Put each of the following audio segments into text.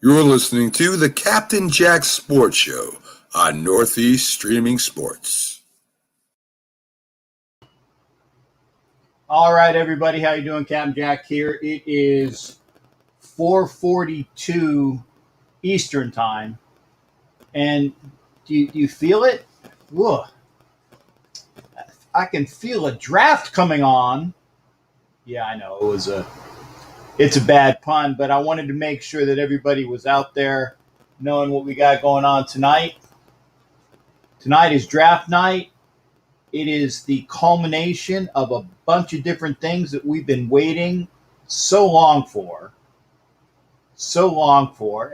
You're listening to the Captain Jack Sports Show on Northeast Streaming Sports. All right, everybody, how you doing? Captain Jack here. It is 4:42 Eastern Time, and do you feel it? Whoa. I can feel a draft coming on. Yeah, I know it's a bad pun, but I wanted to make sure that everybody was out there knowing what we got going on tonight. Tonight is draft night. It is the culmination of a bunch of different things that we've been waiting so long for.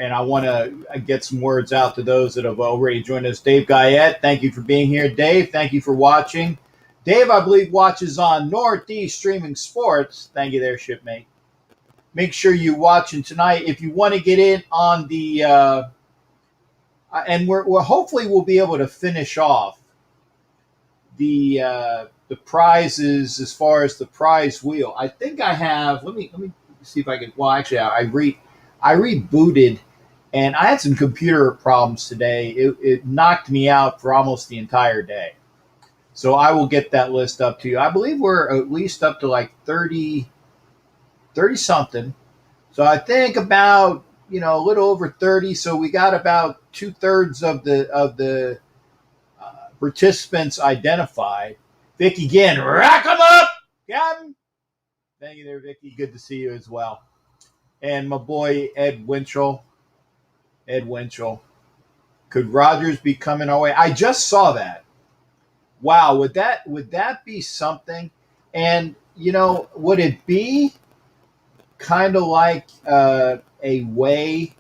And I want to get some words out to those that have already joined us. Dave Guyette, thank you for being here. Dave, thank you for watching. Dave, I believe, watches on Northeast Streaming Sports. Thank you there, shipmate. Make sure you're watching tonight. If you want to get in on the and we're hopefully we'll be able to finish off the prizes as far as the prize wheel. I think I have. Let me see if I can. Well, actually, I rebooted, and I had some computer problems today. It knocked me out for almost the entire day. So I will get that list up to you. I believe we're at least up to like 30 something. So I think about a little over 30. So we got about 2/3 of the participants identified. Vicky again, rack them up, Captain. Thank you there, Vicky. Good to see you as well. And my boy Ed Winchell. Could Rodgers be coming our way? I just saw that. Wow, would that be something? And would it be kind of like a way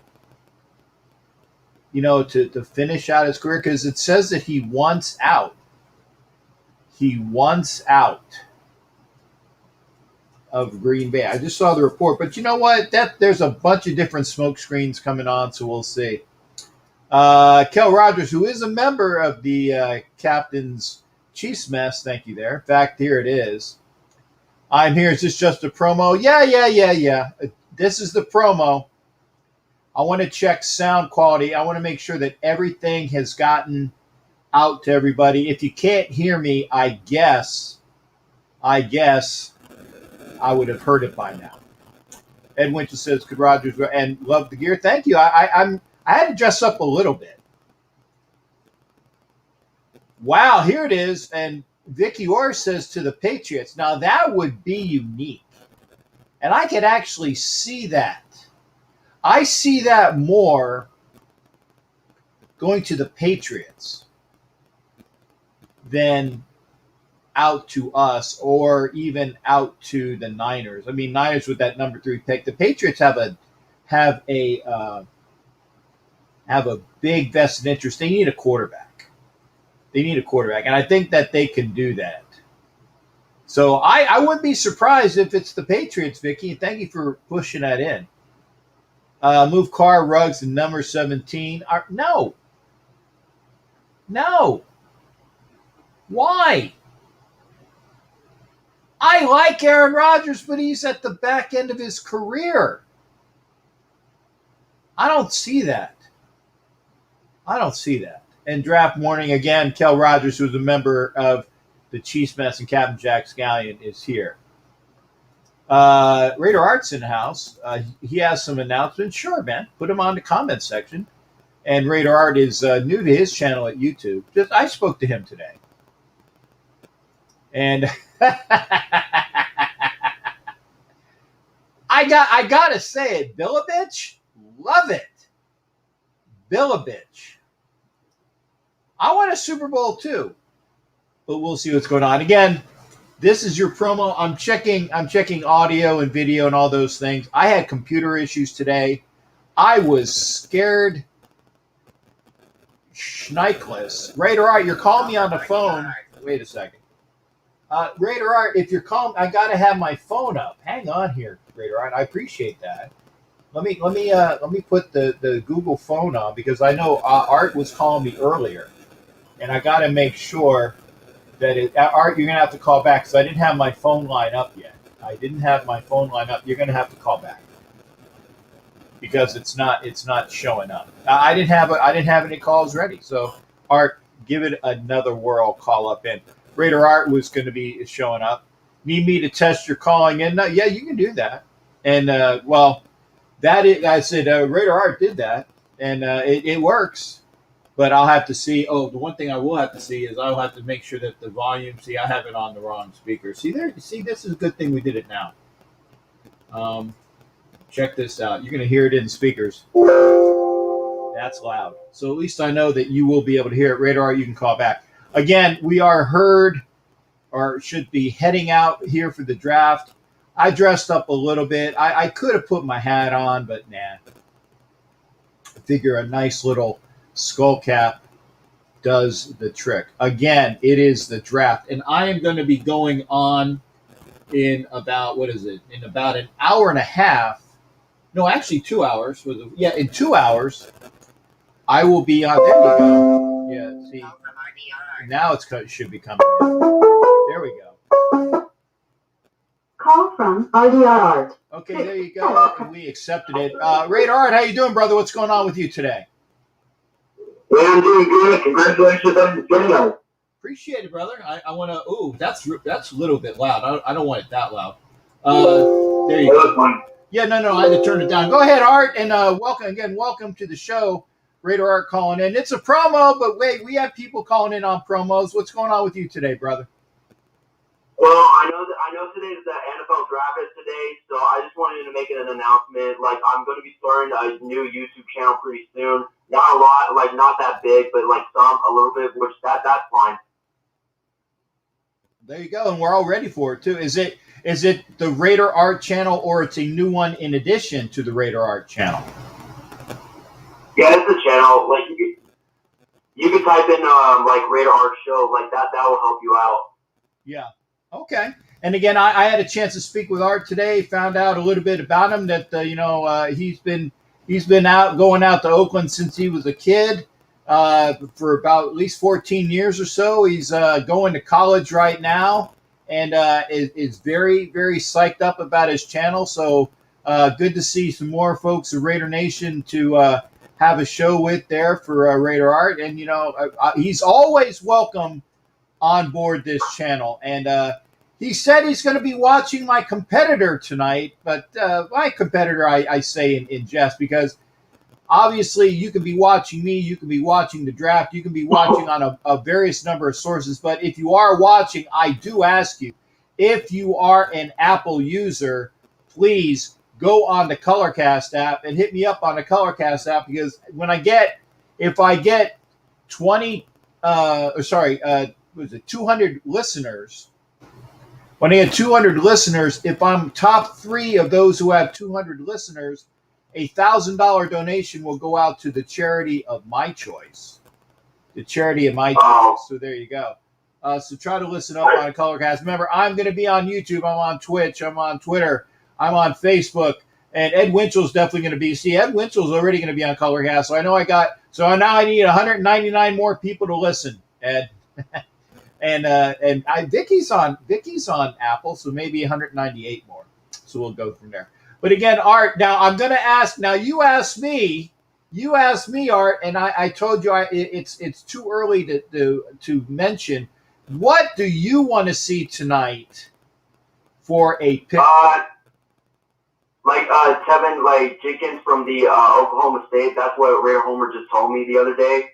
to finish out his career, because it says that he wants out. He wants out of Green Bay. I just saw the report, but you know what? There's a bunch of different smoke screens coming on, so we'll see. Kel Rogers, who is a member of the Captain's Chiefs Mess, thank you there. In fact, here it is. I'm here. Is this just a promo? Yeah. This is the promo. I want to check sound quality. I want to make sure that everything has gotten out to everybody. If you can't hear me, I guess I would have heard it by now. Ed Winchell says, "Could Rodgers and love the gear?" Thank you. I had to dress up a little bit. Wow, here it is. And Vicky Orr says to the Patriots. Now that would be unique, and I could actually see that. I see that more going to the Patriots than out to us, or even out to the Niners. I mean, Niners with that number 3 pick. The Patriots have a big vested interest. They need a quarterback. And I think that they can do that. So I wouldn't be surprised if it's the Patriots, Vicky. Thank you for pushing that in. Move Carr, Ruggs, and number 17. No. Why? I like Aaron Rodgers, but he's at the back end of his career. I don't see that. And draft morning, again, Kel Rogers, who's a member of the Chiefs Mess and Captain Jack Scallion, is here. Raider Art's in the house. He has some announcements. Sure, man. Put them on the comment section. And Raider Art is new to his channel at YouTube. I spoke to him today. And I gotta say it, Billovich, love it. Billovich. I want a Super Bowl too, but we'll see what's going on. Again, this is your promo. I'm checking audio and video and all those things. I had computer issues today. I was scared schnickless. Raider Art, you're calling me on the phone. Wait a second. Raider Art, if you're calling, I gotta have my phone up. Hang on here, Raider Art. I appreciate that. Let me put the Google phone on, because I know Art was calling me earlier, and I gotta make sure that Art, you're gonna have to call back, because I didn't have my phone line up yet. You're gonna have to call back. because it's not showing up. I didn't have any calls ready. So Art, give it another whirl. Call up in. Raider Art was going to be showing up. Need me to test your calling in? No, yeah, you can do that. And I said Raider Art did that, and it works. But I'll have to see. Oh, the one thing I will have to see is I'll have to make sure that the volume. See, I have it on the wrong speaker. See there. See, this is a good thing we did it now. Check this out. You're going to hear it in the speakers. That's loud. So at least I know that you will be able to hear it. Radar, you can call back. Again, we are heard, or should be heading out here for the draft. I dressed up a little bit. I could have put my hat on, but nah. I figure a nice little skull cap does the trick. Again, it is the draft. And I am going to be going on in about, in about an hour and a half. No, actually 2 hours. In 2 hours, I will be on. There we go. Yeah, see. Now it should be coming in. There we go. Call from RDR Art. Okay, there you go. And we accepted it. Radar Art, how you doing, brother? What's going on with you today? Yeah, I'm doing good. Congratulations on the video. Appreciate it, brother. I want to. Ooh, that's a little bit loud. I don't want it that loud. There you go. Yeah, no, I had to turn it down. Go ahead, Art, and welcome to the show. Radar Art calling in. It's a promo, but wait, we have people calling in on promos. What's going on with you today, brother? Well, I know today's the NFL draft is today, so I just wanted to make an announcement. Like, I'm going to be starting a new YouTube channel pretty soon. Not a lot, like not that big, but like a little bit, which that's fine. There you go, and we're all ready for it too. Is it the Radar Art channel, or it's a new one in addition to the Radar Art channel? Yeah, it's the channel. Like you can type in like Radar Art Show, like that will help you out. Yeah. Okay. And again, I had a chance to speak with Art today. Found out a little bit about him. That he's been going out to Oakland since he was a kid, for about at least 14 years or so. He's going to college right now, and is very, very psyched up about his channel. So good to see some more folks of Raider Nation to have a show with there for Radar Art. And he's always welcome on board this channel. And he said he's going to be watching my competitor tonight, but my competitor, I say in jest, because obviously you can be watching me, you can be watching the draft, you can be watching on a various number of sources. But if you are watching, I do ask you, if you are an Apple user, please go on the Colorcast app and hit me up on the Colorcast app, because if I get 200 listeners. When I get 200 listeners, if I'm top 3 of those who have 200 listeners, a $1,000 donation will go out to the charity of my choice. The charity of my choice. So there you go. So try to listen up on a Colorcast. Remember, I'm going to be on YouTube. I'm on Twitch. I'm on Twitter. I'm on Facebook. And Ed Winchell's definitely going to be. See, Ed Winchell's already going to be on Colorcast. So now I need 199 more people to listen, Ed. And Vicky's on Apple, so maybe 198 more. So we'll go from there. But again, Art, now I'm going to ask. Now you asked me, Art, and I told you it's too early to mention. What do you want to see tonight for a pick? Tevin Jenkins from the Oklahoma State. That's what Ray Homer just told me the other day.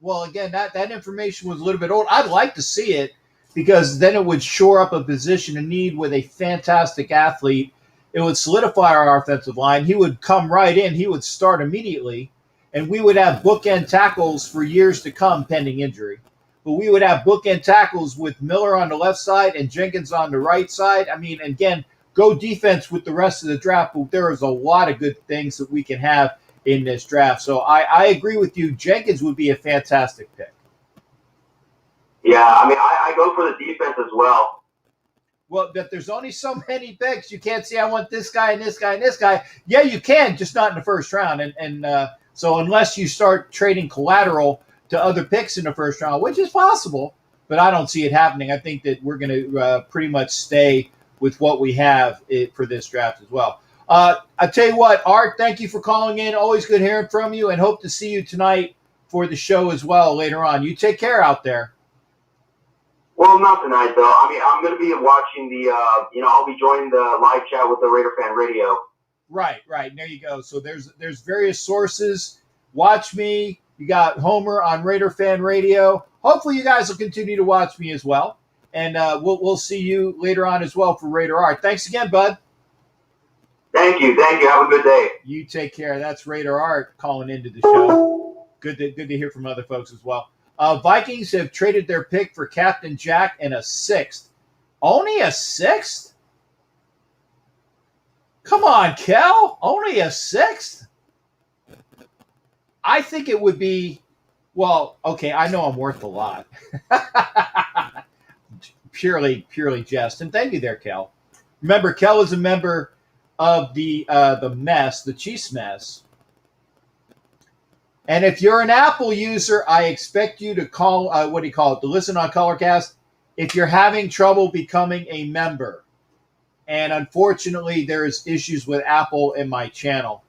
Well, again, that information was a little bit old. I'd like to see it, because then it would shore up a position of need with a fantastic athlete. It would solidify our offensive line. He would come right in. He would start immediately, and we would have bookend tackles for years to come pending injury. But we would have bookend tackles with Miller on the left side and Jenkins on the right side. I mean, again, go defense with the rest of the draft, but there is a lot of good things that we can have in this draft. So I agree with you. Jenkins would be a fantastic pick. Yeah, I mean, I go for the defense as well. Well, but there's only so many picks. You can't say I want this guy and this guy and this guy. Yeah, you can, just not in the first round. And so unless you start trading collateral to other picks in the first round, which is possible, but I don't see it happening. I think that we're going to pretty much stay with what we have for this draft as well. I tell you what, Art, thank you for calling in. Always good hearing from you, and hope to see you tonight for the show as well later on. You take care out there. Well, not tonight though. I mean, I'm going to be watching the. I'll be joining the live chat with the Raider Fan Radio. Right. There you go. So there's various sources. Watch me. You got Homer on Raider Fan Radio. Hopefully, you guys will continue to watch me as well, and we'll see you later on as well for Raider Art. Thanks again, bud. Thank you. Have a good day. You take care. That's Raider Art calling into the show. Good to hear from other folks as well. Vikings have traded their pick for Captain Jack and a sixth. Only a sixth? Come on, Kel. Only a sixth? I think it would be, well, okay, I know I'm worth a lot. purely jest. And thank you there, Kel. Remember, Kel is a member of the mess, the Chiefs mess. And if you're an Apple user, I expect you to call, to listen on Colorcast if you're having trouble becoming a member. And unfortunately, there's issues with Apple in my channel.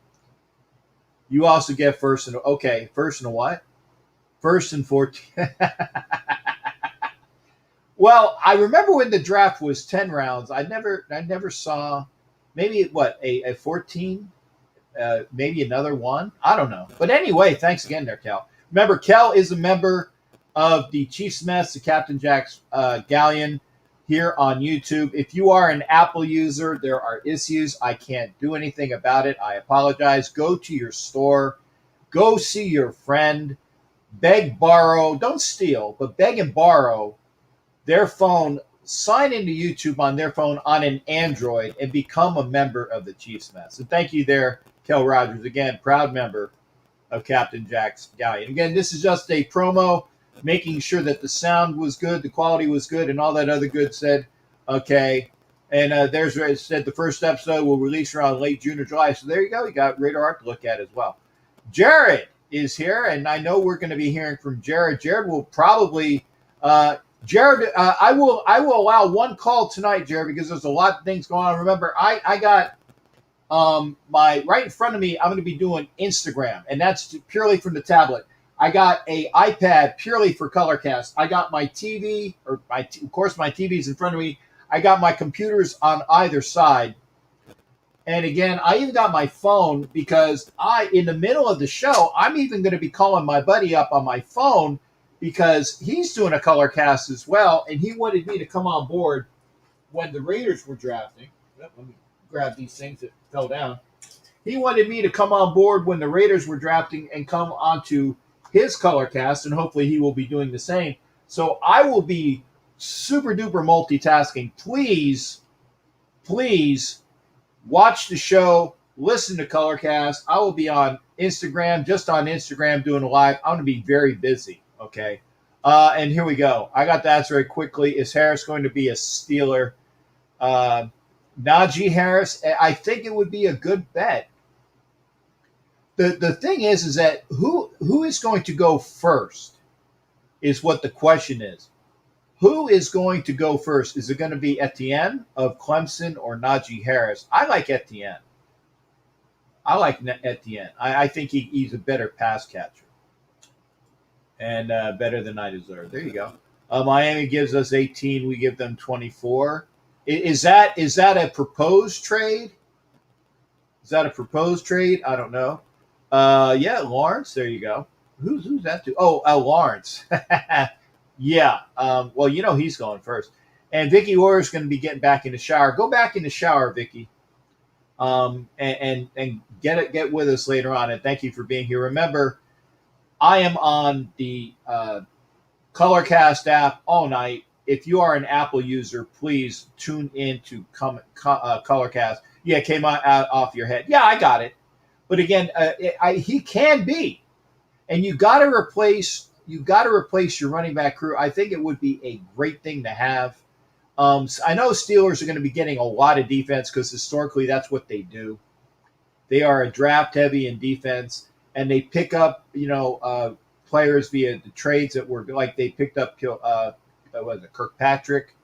You also get first and what? First and 14. Well, I remember when the draft was 10 rounds. I never saw maybe a 14, maybe another one. I don't know. But anyway, thanks again there, Kel. Remember, Kel is a member of the Chiefs Mess, the Captain Jack's Galleon here on YouTube. If you are an Apple user, there are issues. I can't do anything about it. I apologize. Go to your store. Go see your friend. Beg, borrow. Don't steal, but beg and borrow their phone. Sign into YouTube on their phone on an Android and become a member of the Chiefs Mess. And thank you there, Kel Rogers. Again, proud member of Captain Jack's Galleon. Again, this is just a promo, making sure that the sound was good, the quality was good, and all that other good said. Okay. And there's where it said the first episode will release around late June or July. So there you go. You got Radar Art to look at as well. Jared is here, and I know we're going to be hearing from Jared. Jared will probably I will allow one call tonight, Jared, because there's a lot of things going on. Remember, I got my right in front of me. I'm going to be doing Instagram, and that's purely from the tablet. I got a iPad purely for Colorcast. I got my TV, of course, my TV's in front of me. I got my computers on either side. And again, I even got my phone because in the middle of the show, I'm even going to be calling my buddy up on my phone because he's doing a Colorcast as well. And he wanted me to come on board when the Raiders were drafting. Let me grab these things that fell down. He wanted me to come on board when the Raiders were drafting and come onto his Colorcast, and hopefully he will be doing the same. So I will be super duper multitasking. Please watch the show, listen to Colorcast. I will be on Instagram, just on Instagram doing a live. I'm going to be very busy, okay? And here we go. I got to answer very quickly. Is Harris going to be a Steeler? Najee Harris, I think it would be a good bet. The thing is that who is going to go first is what the question is. Who is going to go first? Is it going to be Etienne of Clemson or Najee Harris? I like Etienne. I think he's a better pass catcher and better than I deserve. There you go. Miami gives us 18. We give them 24. Is that a proposed trade? Is that a proposed trade? I don't know. Yeah, Lawrence. There you go. Who's that to? Oh, Lawrence. Yeah. Well, he's going first. And Vicky Orr's going to be getting back in the shower. Go back in the shower, Vicky. And get with us later on. And thank you for being here. Remember, I am on the Colorcast app all night. If you are an Apple user, please tune in to Colorcast. Yeah, it came out off your head. Yeah, I got it. But again, he can be, and you got to replace your running back crew. I think it would be a great thing to have. I know Steelers are going to be getting a lot of defense because historically that's what they do. They are a draft heavy in defense, and they pick up players via the trades that were like they picked up Kirkpatrick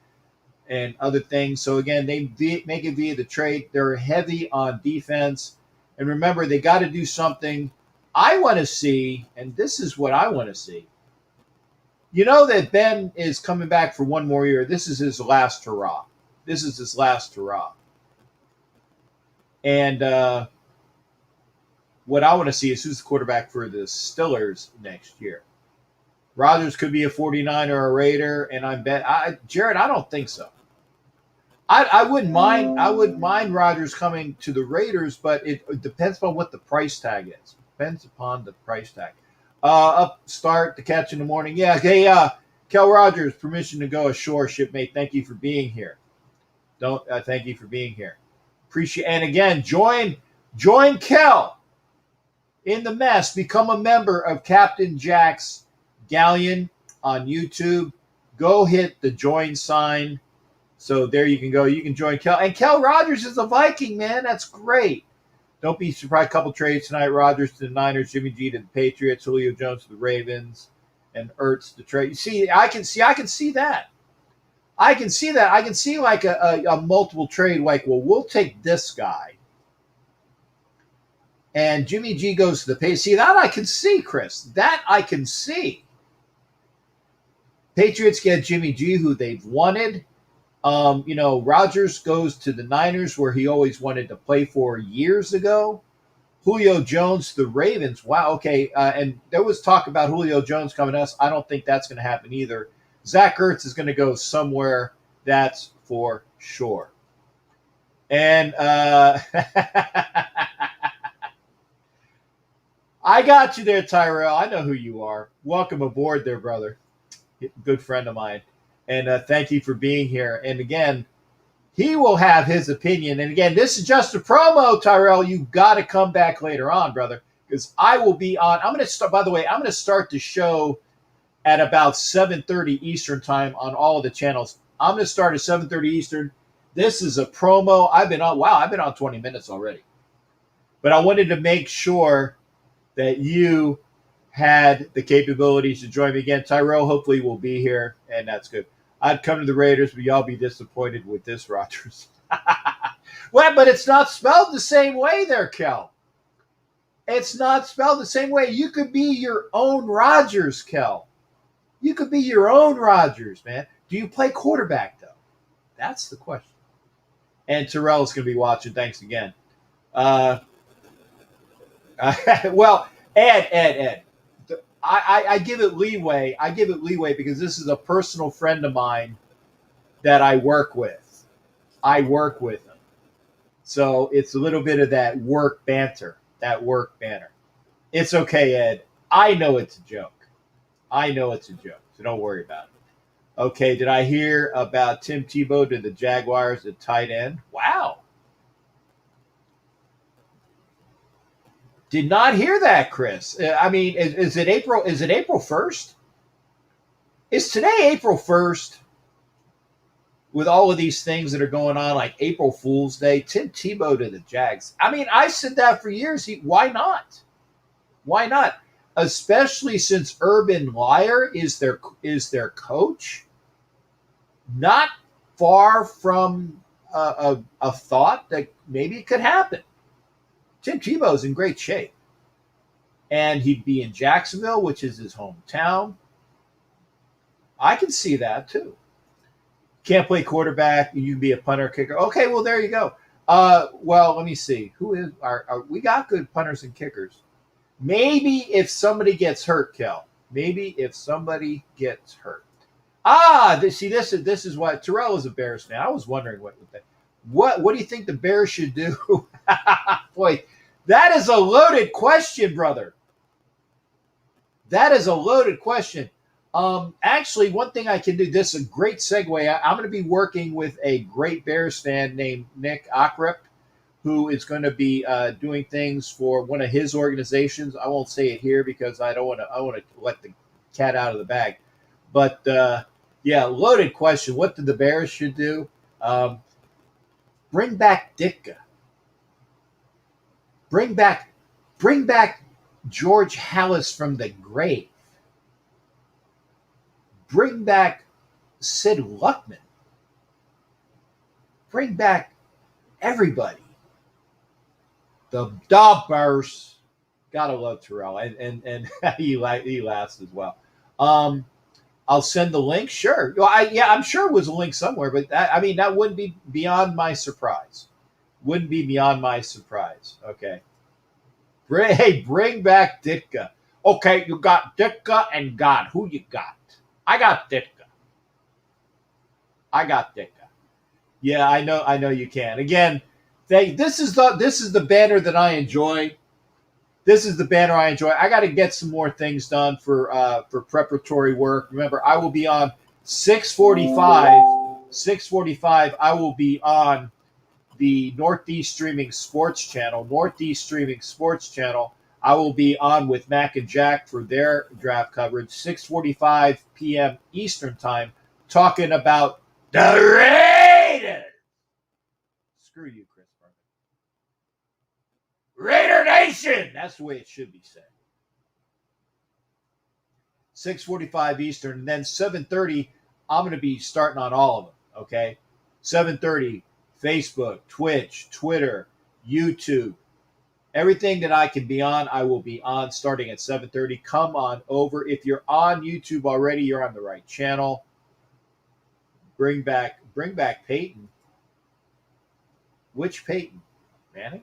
and other things. So again, they make it via the trade. They're heavy on defense. And remember, they got to do something. I want to see, and this is what I want to see. You know that Ben is coming back for one more year. This is his last hurrah. This is his last hurrah. And what I want to see is who's the quarterback for the Steelers next year. Rodgers could be a 49er or a Raider, and Jared, I don't think so. I wouldn't mind. I wouldn't mind Rodgers coming to the Raiders, but it depends upon what the price tag is. Depends upon the price tag. Start the catch in the morning. Yeah. Hey, Kel Rogers, permission to go ashore, shipmate. Thank you for being here. Thank you for being here. Appreciate. And again, join Kel in the mess. Become a member of Captain Jack's Galleon on YouTube. Go hit the join sign. So there you can go. You can join Kel. And Kel Rogers is a Viking, man. That's great. Don't be surprised. A couple trades tonight. Rodgers to the Niners, Jimmy G to the Patriots, Julio Jones to the Ravens, and Ertz to trade. I can see that. I can see that. I can see like a multiple trade, like, well, we'll take this guy. And Jimmy G goes to the Patriots. See, that I can see, Chris. That I can see. Patriots get Jimmy G, who they've wanted. Rodgers goes to the Niners, where he always wanted to play for years ago. Julio Jones to the Ravens. Wow, okay. And there was talk about Julio Jones coming to us. I don't think that's going to happen either. Zach Ertz is going to go somewhere, that's for sure. And I got you there, Tyrell. I know who you are. Welcome aboard there, brother. Good friend of mine. And thank you for being here. And again, he will have his opinion. And again, this is just a promo, Tyrell. You've got to come back later on, brother, because I will be on. I'm going to start, by the way, I'm going to start the show at about 7:30 Eastern time on all of the channels. I'm going to start at 7:30 Eastern. This is a promo. I've been on 20 minutes already. But I wanted to make sure that you had the capabilities to join me again. Tyrell hopefully will be here, and that's good. I'd come to the Raiders, but y'all be disappointed with this, Rodgers. Well, but it's not spelled the same way there, Kel. It's not spelled the same way. You could be your own Rodgers, Kel. You could be your own Rodgers, man. Do you play quarterback, though? That's the question. And Terrell's going to be watching. Thanks again. Well, Ed. I give it leeway. I give it leeway because this is a personal friend of mine that I work with. I work with him. So it's a little bit of that work banter. It's okay, Ed. I know it's a joke. So don't worry about it. Okay, did I hear about Tim Tebow to the Jaguars at tight end? Wow. Did not hear that, Chris. I mean, is it April? Is it April 1st? Is today April 1st? With all of these things that are going on, like April Fool's Day, Tim Tebow to the Jags. I mean, I said that for years. Why not? Why not? Especially since Urban Meyer is their coach. Not far from a thought that maybe it could happen. Tim Tebow's in great shape. And he'd be in Jacksonville, which is his hometown. I can see that, too. Can't play quarterback. You can be a punter, kicker. Okay, well, there you go. Well, let me see. Who is we got good punters and kickers. Maybe if somebody gets hurt, Kel. Maybe if somebody gets hurt. This is why Terrell is a Bears fan. I was wondering what do you think the Bears should do? Boy, that is a loaded question, brother. That is a loaded question. Actually, one thing I can do, this is a great segue. I'm going to be working with a great Bears fan named Nick Okrep, who is going to be doing things for one of his organizations. I won't say it here because I want to let the cat out of the bag. But yeah, loaded question. What did the Bears should do? Bring back Ditka. Bring back George Hallis from the grave. Bring back Sid Luckman. Bring back everybody. The Dobbers. Gotta love Terrell, and he laughs as well. I'll send the link. Sure. Well, I'm sure it was a link somewhere, but that wouldn't be beyond my surprise. Wouldn't be beyond my surprise. Okay. Hey, bring back Ditka. Okay, you got Ditka and God. Who you got? I got Ditka. Yeah, I know you can. Again, this is the banner that I enjoy. This is the banner I enjoy. I got to get some more things done for preparatory work. Remember, I will be on 6:45. 6:45. I will be on the Northeast Streaming Sports Channel. I will be on with Mac and Jack for their draft coverage. 6:45 p.m. Eastern Time, talking about the Raiders. Screw you, Chris Berman. Raider Nation! That's the way it should be said. 6:45 Eastern, and then 7:30, I'm going to be starting on all of them, okay? 7:30, Facebook, Twitch, Twitter, YouTube. Everything that I can be on, I will be on starting at 7:30. Come on over. If you're on YouTube already, you're on the right channel. Bring back Peyton. Which Peyton? Manning?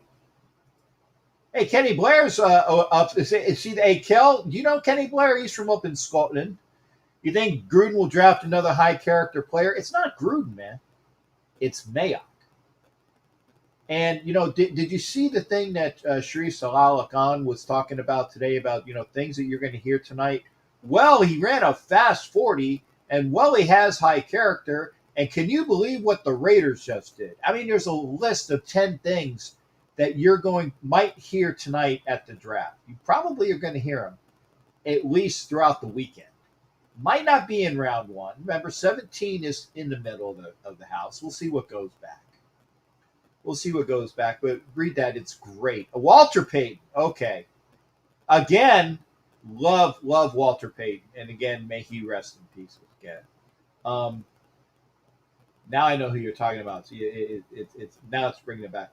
Hey, Kenny Blair's up. Is he the Kel? Do you know Kenny Blair? He's from up in Scotland. You think Gruden will draft another high character player? It's not Gruden, man. It's Mayock. And, did you see the thing that Sharif Salah Khan was talking about today about, things that you're going to hear tonight? Well, he ran a fast 40, and he has high character. And can you believe what the Raiders just did? I mean, there's a list of 10 things that might hear tonight at the draft. You probably are going to hear them at least throughout the weekend. Might not be in round one. Remember, 17 is in the middle of the house. We'll see what goes back. But read that. It's great. Walter Payton. Okay. Again, love Walter Payton. And again, may he rest in peace again. Now I know who you're talking about. So now it's bringing it back.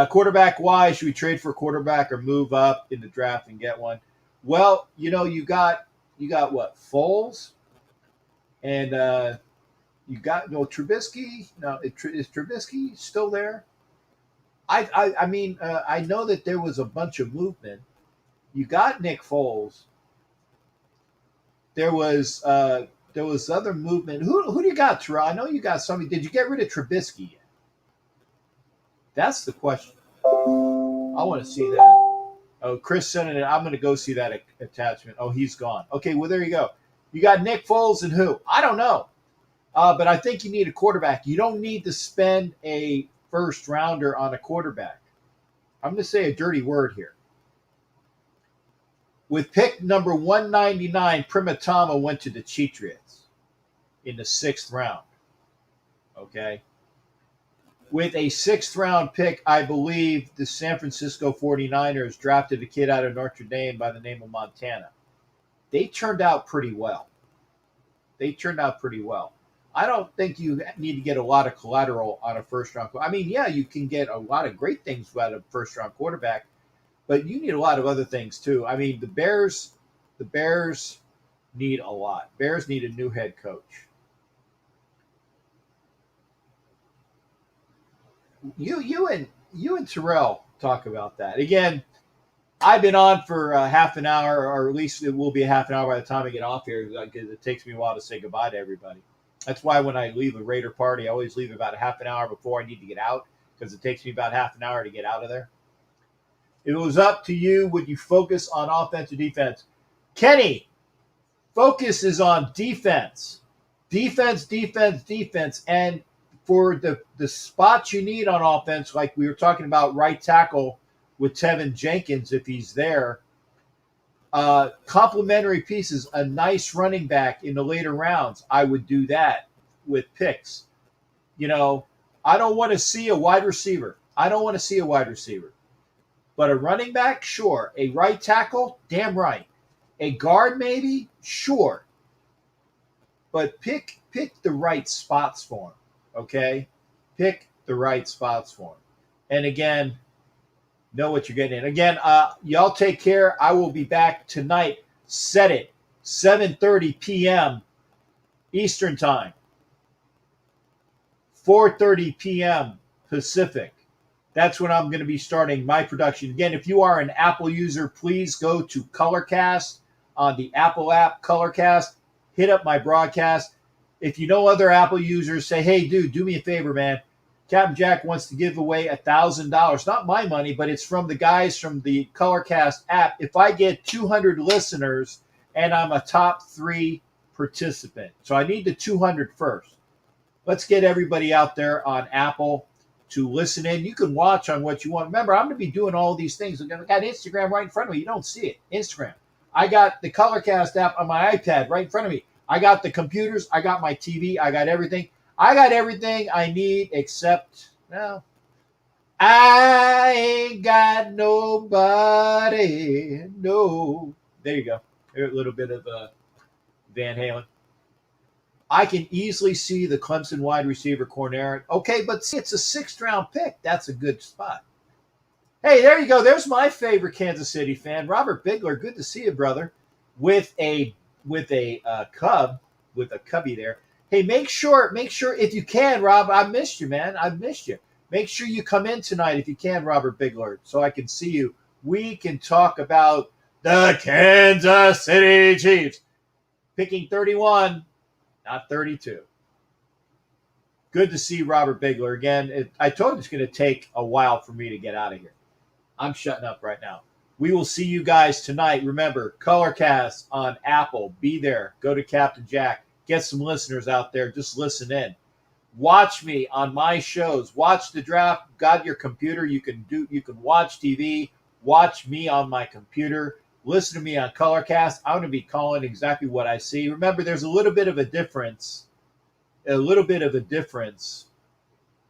Quarterback wise, should we trade for a quarterback or move up in the draft and get one? Well, you got what, Foles, and you got Trubisky. No, is Trubisky still there? I know that there was a bunch of movement. You got Nick Foles. There was other movement. Who do you got, Terrell? I know you got somebody. Did you get rid of Trubisky yet? That's the question. I want to see that. Oh, Chris sent it. I'm going to go see that attachment. Oh, he's gone. Okay, well, there you go. You got Nick Foles and who? I don't know. But I think you need a quarterback. You don't need to spend a first rounder on a quarterback. I'm going to say a dirty word here. With pick number 199, Primatama went to the Patriots in the 6th round. Okay. With a 6th round pick, I believe the San Francisco 49ers drafted a kid out of Notre Dame by the name of Montana. They turned out pretty well. I don't think you need to get a lot of collateral on a first round. I mean, yeah, you can get a lot of great things out of a first round quarterback, but you need a lot of other things too. I mean, the Bears need a lot. Bears need a new head coach. You and Terrell talk about that. Again, I've been on for half an hour, or at least it will be a half an hour by the time I get off here, because it takes me a while to say goodbye to everybody. That's why when I leave a Raider party, I always leave about a half an hour before I need to get out, because it takes me about half an hour to get out of there. If it was up to you, would you focus on offense or defense? Kenny, focus is on defense. Defense. And for the spots you need on offense, like we were talking about right tackle with Tevin Jenkins, if he's there, complementary pieces, a nice running back in the later rounds, I would do that with picks. I don't want to see a wide receiver. But a running back, sure. A right tackle, damn right. A guard, maybe, sure. But pick the right spots for him. Okay, pick the right spots for them. And again, know what you're getting in. Again, y'all take care. I will be back tonight. Set it, 7:30 p.m. Eastern Time, 4:30 p.m. Pacific. That's when I'm going to be starting my production. Again, if you are an Apple user, please go to Colorcast on the Apple app, Colorcast. Hit up my broadcast. If you know other Apple users, say, hey, dude, do me a favor, man. Captain Jack wants to give away $1,000. Not my money, but it's from the guys from the Colorcast app. If I get 200 listeners and I'm a top 3 participant. So I need the 200 first. Let's get everybody out there on Apple to listen in. You can watch on what you want. Remember, I'm going to be doing all these things. I got Instagram right in front of me. You don't see it. Instagram. I got the Colorcast app on my iPad right in front of me. I got the computers. I got my TV. I got everything. I got everything I need except, well, I ain't got nobody. No. There you go. A little bit of Van Halen. I can easily see the Clemson wide receiver Cornera. Okay, but see, it's a 6th round pick. That's a good spot. Hey, there you go. There's my favorite Kansas City fan, Robert Bigler. Good to see you, brother. With a cub, with a cubby there. Hey, make sure if you can, Rob. I missed you, man. I missed you. Make sure you come in tonight if you can, Robert Bigler, so I can see you. We can talk about the Kansas City Chiefs picking 31, not 32. Good to see Robert Bigler again. I told you it's going to take a while for me to get out of here. I'm shutting up right now. We will see you guys tonight. Remember, Colorcast on Apple. Be there. Go to Captain Jack. Get some listeners out there. Just listen in. Watch me on my shows. Watch the draft. Got your computer. You can watch TV. Watch me on my computer. Listen to me on Colorcast. I'm going to be calling exactly what I see. Remember, there's a little bit of a difference.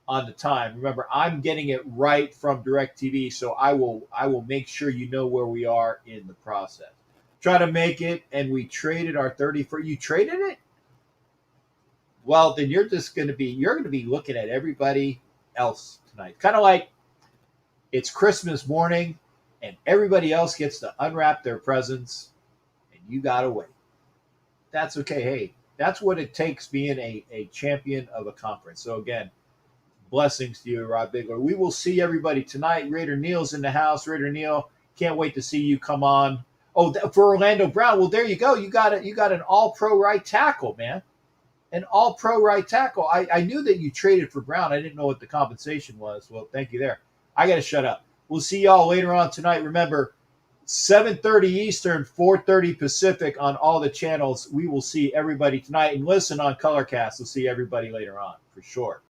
On the time. Remember, I'm getting it right from DirecTV, so I will make sure you know where we are in the process. Try to make it, and we traded our 31st. You traded it? Well, then you're going to be looking at everybody else tonight. Kind of like it's Christmas morning, and everybody else gets to unwrap their presents, and you got to wait. That's okay. Hey, that's what it takes being a champion of a conference. So again, blessings to you, Rod Bigler. We will see everybody tonight. Raider Neil's in the house. Raider Neil, can't wait to see you come on. Oh, for Orlando Brown. Well, there you go. You got an all-pro right tackle, man. An all-pro right tackle. I knew that you traded for Brown. I didn't know what the compensation was. Well, thank you there. I got to shut up. We'll see y'all later on tonight. Remember, 7:30 Eastern, 4:30 Pacific on all the channels. We will see everybody tonight. And listen on Colorcast. We'll see everybody later on for sure.